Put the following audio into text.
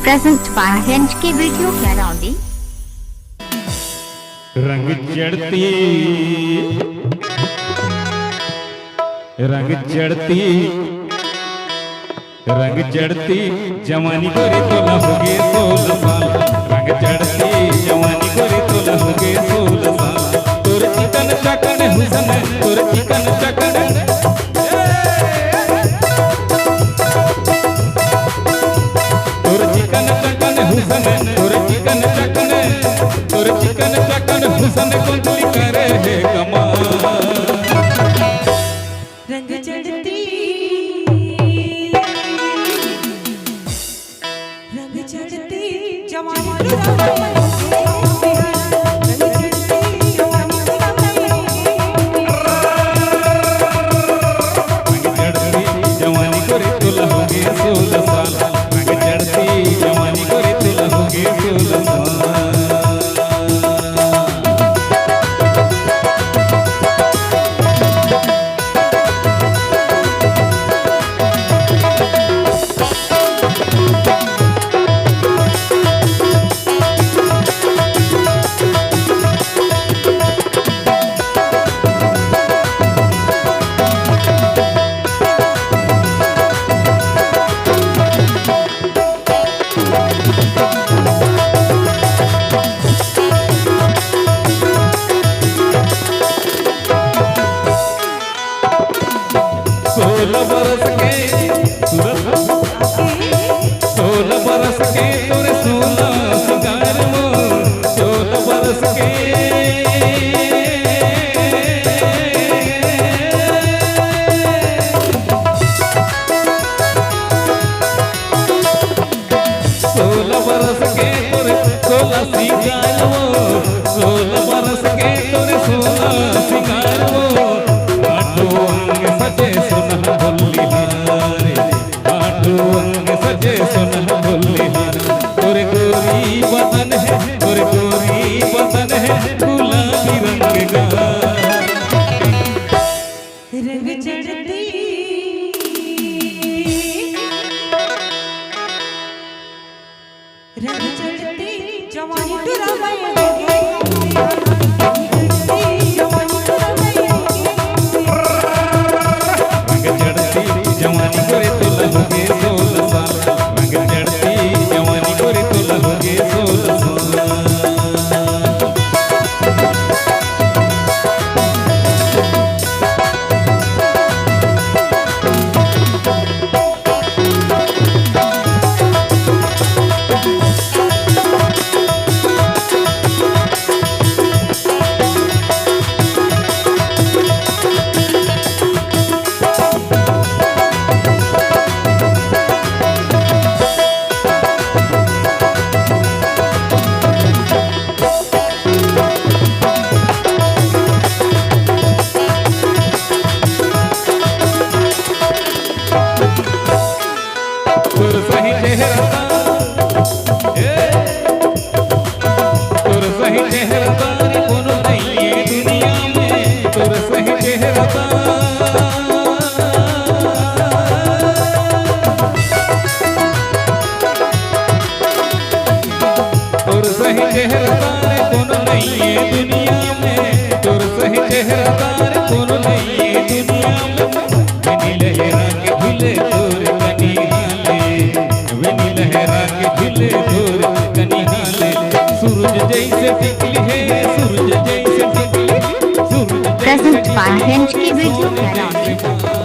present by HK Video Karaoke. रंग चढ़ती रंग चढ़ती रंग चढ़ती जवानी गोरी तोला हो गए 16 साल। रंग चढ़ती जवानी गोरी तोला हो गए 16 साल। तोर चिकन चकन हुसन तोर चिकन चकन तोर चिकन चकन हुसन तोर चिकन चकन तोर चिकन चकन हुसन कुंडली करे है कमाल। रंग चढ़ती जवानी जवानी करे तुला हो गए 16 साल। रंग चढ़ती जवानी करे तुला हो गए 16 साल। सोलह बरस के 16 बरस के तोरे 16 सिंगार वो 16 बरस के 16 बरस के तोरे 16 सिंगार वो 16 बरस के तोरे 16 सिंगार वो आठों अंग सजे सुन भोली हारे आठों अंग सजे सुन भोली हारे। तोरे गोरी बदन है तोरे गोरी बदन है गुलाबी रंग का। रंग चढ़ती जवानी जवानी करे तुला हो गए 16 साल। रंग चढ़ती जवानी करे तुला हो गए 16 साल। तोर सही चेहरा तोर सही चेहरा तारी कोनो नहीं ये दुनिया में। तोर सही चेहरा तोर सही चेहरा तारी कोनो नहीं ये दुनिया में। तोर सही चेहरा तारी कोनो नहीं ये दुनिया में। बनी लहरा के झूले तोर कनी वेनी लहरा के झूले तोर कनी हाले। सूरज जैसे टिकली है सूरज जैसे टिकली सूरज Present by HK Video Karaoke.